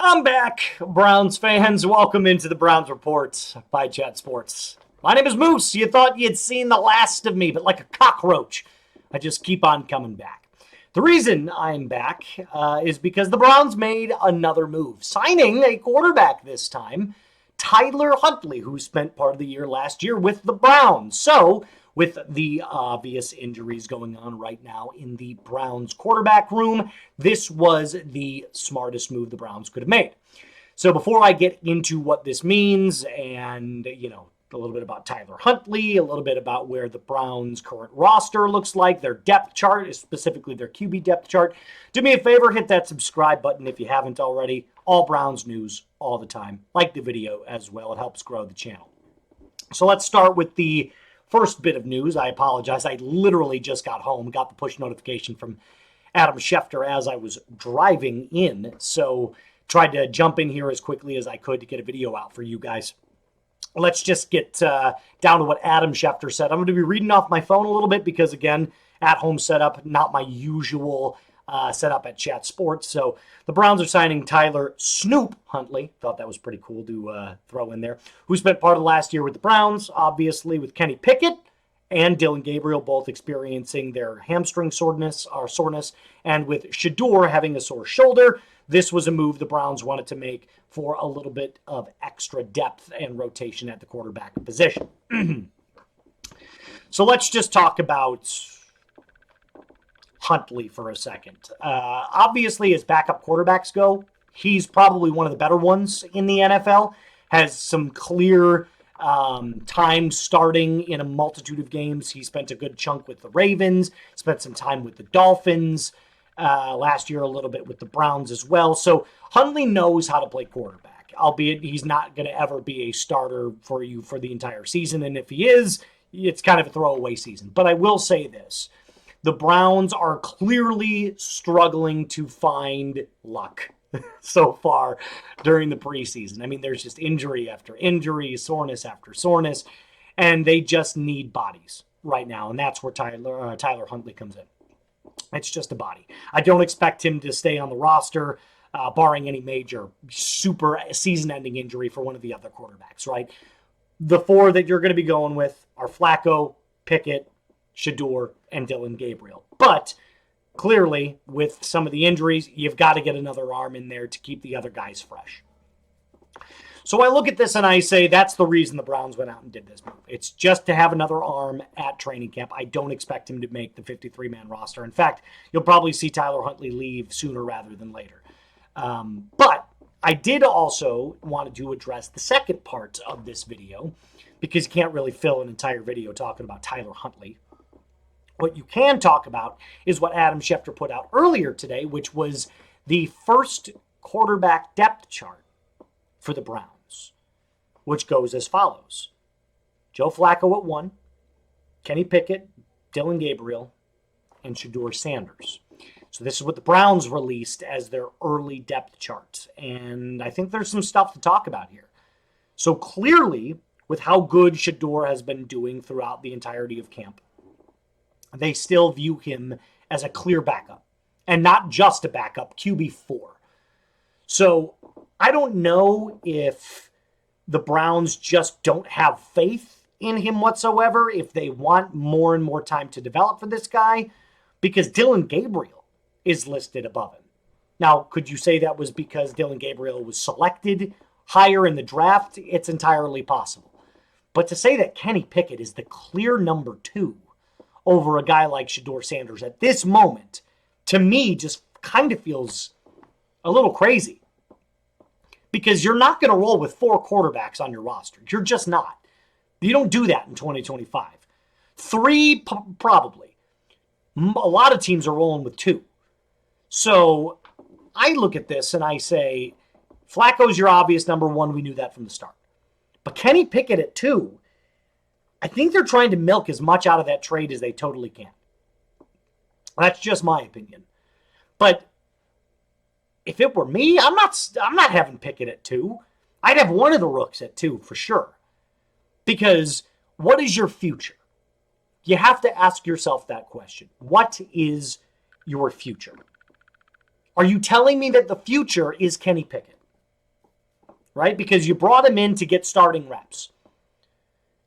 I'm back, Browns fans. Welcome into the Browns Report by Chat Sports. My name is Moose. You thought you'd seen the last of me, but like a cockroach, I just keep on coming back. The reason I'm back is because the Browns made another move, signing a quarterback this time, Tyler Huntley, who spent part of the year last year with the Browns. So, with the obvious injuries going on right now in the Browns quarterback room, this was the smartest move the Browns could have made. So before I get into what this means and, a little bit about Tyler Huntley, a little bit about where the Browns' current roster looks like, their depth chart, specifically their QB depth chart, do me a favor, hit that subscribe button if you haven't already. All Browns news all the time. Like the video as well. It helps grow the channel. So let's start with the first bit of news. I apologize. I literally just got home, got the push notification from Adam Schefter as I was driving in. So tried to jump in here as quickly as I could to get a video out for you guys. Let's just get down to what Adam Schefter said. I'm going to be reading off my phone a little bit because, again, at-home setup, not my usual setup at Chat Sports. So the Browns are signing Tyler Snoop Huntley. Thought that was pretty cool to throw in there. Who spent part of last year with the Browns, obviously with Kenny Pickett and Dillon Gabriel both experiencing their hamstring soreness, and with Shedeur having a sore shoulder. This was a move the Browns wanted to make for a little bit of extra depth and rotation at the quarterback position. So let's just talk about Huntley for a second. Obviously, as backup quarterbacks go, he's probably one of the better ones in the NFL. Has some clear time starting in a multitude of games. He spent a good chunk with the Ravens, spent some time with the Dolphins, last year a little bit with the Browns as well. So Huntley knows how to play quarterback, albeit he's not going to ever be a starter for you for the entire season. And if he is, it's kind of a throwaway season. But I will say this. The Browns are clearly struggling to find luck so far during the preseason. I mean, there's just injury after injury, soreness after soreness, and they just need bodies right now. And that's where Tyler Huntley comes in. It's just a body. I don't expect him to stay on the roster, barring any major super season-ending injury for one of the other quarterbacks, right? The four that you're going to be going with are Flacco, Pickett, Shedeur, and Dillon Gabriel. But clearly, with some of the injuries, you've got to get another arm in there to keep the other guys fresh. So I look at this and I say that's the reason the Browns went out and did this move. It's just to have another arm at training camp. I don't expect him to make the 53-man roster. In fact, you'll probably see Tyler Huntley leave sooner rather than later. But I did also want to address the second part of this video because you can't really fill an entire video talking about Tyler Huntley. What you can talk about is what Adam Schefter put out earlier today, which was the first quarterback depth chart for the Browns, which goes as follows. Joe Flacco at 1, Kenny Pickett, Dillon Gabriel, and Shedeur Sanders. So this is what the Browns released as their early depth chart. And I think there's some stuff to talk about here. So clearly, with how good Shedeur has been doing throughout the entirety of camp, they still view him as a clear backup. And not just a backup, QB4. So I don't know if the Browns just don't have faith in him whatsoever, if they want more and more time to develop for this guy, because Dillon Gabriel is listed above him. Now, could you say that was because Dillon Gabriel was selected higher in the draft? It's entirely possible. But to say that Kenny Pickett is the clear number 2 over a guy like Shedeur Sanders at this moment, to me, just kind of feels a little crazy. Because you're not going to roll with 4 quarterbacks on your roster. You're just not. You don't do that in 2025. 3, probably. A lot of teams are rolling with 2. So I look at this and I say, Flacco's your obvious number 1. We knew that from the start. But Kenny Pickett at 2, I think they're trying to milk as much out of that trade as they totally can. That's just my opinion. But if it were me, I'm not having Pickett at 2. I'd have one of the rooks at 2 for sure. Because what is your future? You have to ask yourself that question. What is your future? Are you telling me that the future is Kenny Pickett? right? Because you brought him in to get starting reps.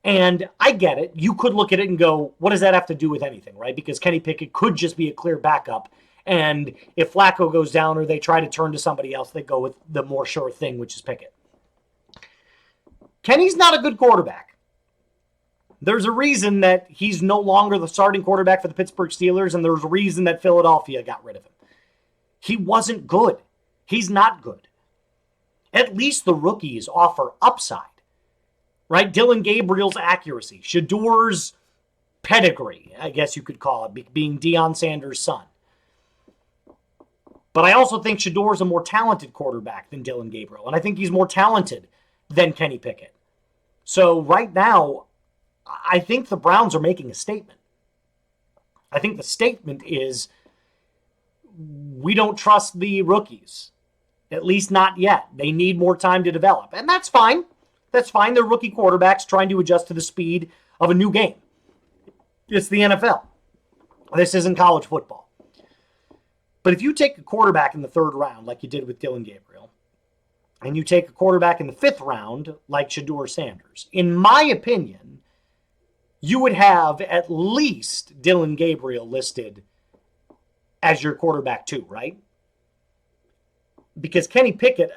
And I get it. You could look at it and go, what does that have to do with anything, right? Because Kenny Pickett could just be a clear backup. And if Flacco goes down or they try to turn to somebody else, they go with the more sure thing, which is Pickett. Kenny's not a good quarterback. There's a reason that he's no longer the starting quarterback for the Pittsburgh Steelers, and there's a reason that Philadelphia got rid of him. He wasn't good. He's not good. At least the rookies offer upside, right? Dillon Gabriel's accuracy, Shedeur's pedigree, I guess you could call it, being Deion Sanders' son. But I also think Shedeur's a more talented quarterback than Dillon Gabriel, and I think he's more talented than Kenny Pickett. So right now, I think the Browns are making a statement. I think the statement is, we don't trust the rookies. At least not yet. They need more time to develop. And that's fine. That's fine. They're rookie quarterbacks trying to adjust to the speed of a new game. It's the NFL. This isn't college football. But if you take a quarterback in the third round, like you did with Dillon Gabriel, and you take a quarterback in the fifth round, like Shedeur Sanders, in my opinion, you would have at least Dillon Gabriel listed as your quarterback too, right? Because Kenny Pickett,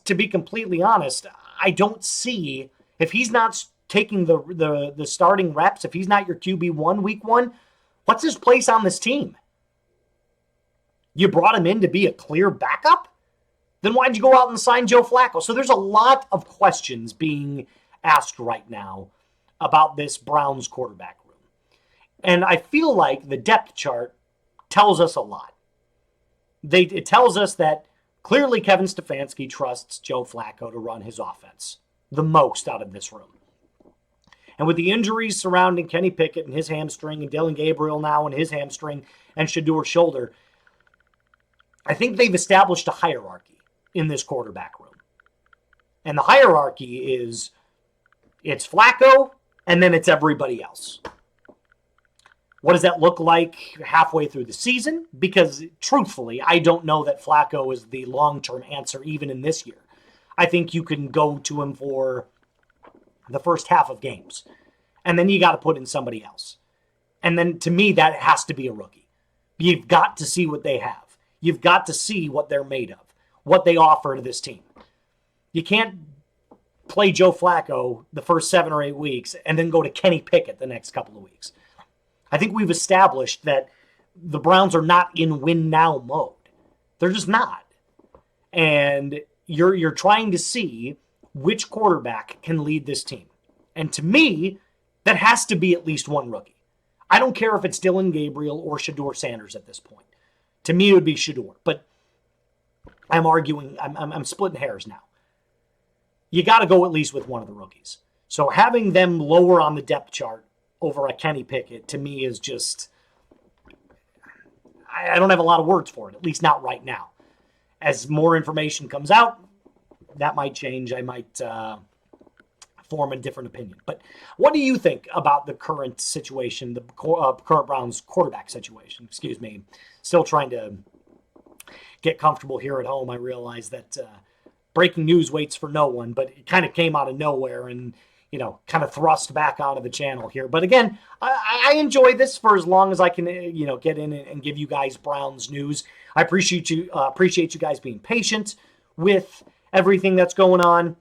to be completely honest, I don't see, if he's not taking the starting reps, if he's not your QB1 week one, what's his place on this team? You brought him in to be a clear backup? Then why'd you go out and sign Joe Flacco? So there's a lot of questions being asked right now about this Browns quarterback room. And I feel like the depth chart tells us a lot. It tells us that clearly Kevin Stefanski trusts Joe Flacco to run his offense the most out of this room. And with the injuries surrounding Kenny Pickett and his hamstring, and Dillon Gabriel now and his hamstring, and Shedeur's shoulder, I think they've established a hierarchy in this quarterback room. And the hierarchy is, it's Flacco, and then it's everybody else. What does that look like halfway through the season? Because truthfully, I don't know that Flacco is the long-term answer even in this year. I think you can go to him for the first half of games. And then you got to put in somebody else. And then to me, that has to be a rookie. You've got to see what they have. You've got to see what they're made of, what they offer to this team. You can't play Joe Flacco the first 7 or 8 weeks and then go to Kenny Pickett the next couple of weeks. I think we've established that the Browns are not in win-now mode. They're just not. And you're trying to see which quarterback can lead this team. And to me, that has to be at least one rookie. I don't care if it's Dillon Gabriel or Shedeur Sanders at this point. To me, it would be Shedeur. But I'm arguing, I'm splitting hairs now. You got to go at least with one of the rookies. So having them lower on the depth chart over a Kenny Pickett, to me, is just, I don't have a lot of words for it, at least not right now. As more information comes out, that might change. I might form a different opinion. But what do you think about the current situation, the current Browns quarterback situation? Excuse me. Still trying to get comfortable here at home. I realize that breaking news waits for no one, but it kind of came out of nowhere and, kind of thrust back onto the channel here. But again, I enjoy this for as long as I can, get in and give you guys Browns news. I appreciate you guys being patient with everything that's going on.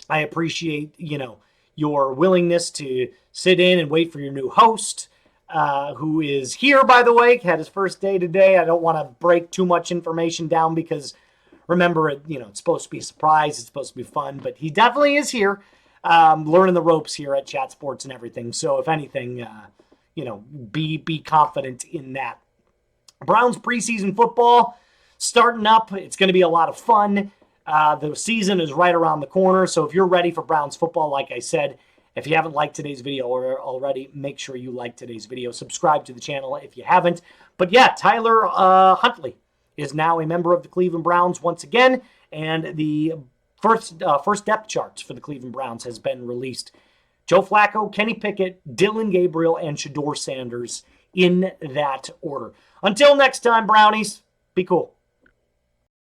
I appreciate, your willingness to sit in and wait for your new host, who is here, by the way, had his first day today. I don't want to break too much information down because, remember, it's supposed to be a surprise. It's supposed to be fun, but he definitely is here, learning the ropes here at Chat Sports and everything. So if anything, be confident in that. Browns preseason football starting up. It's going to be a lot of fun. The season is right around the corner, so if you're ready for Browns football, like I said, if you haven't liked today's video already, make sure you like today's video. Subscribe to the channel if you haven't. But yeah, Tyler Huntley is now a member of the Cleveland Browns once again, and the first depth charts for the Cleveland Browns has been released. Joe Flacco, Kenny Pickett, Dillon Gabriel, and Shedeur Sanders in that order. Until next time, Brownies, be cool.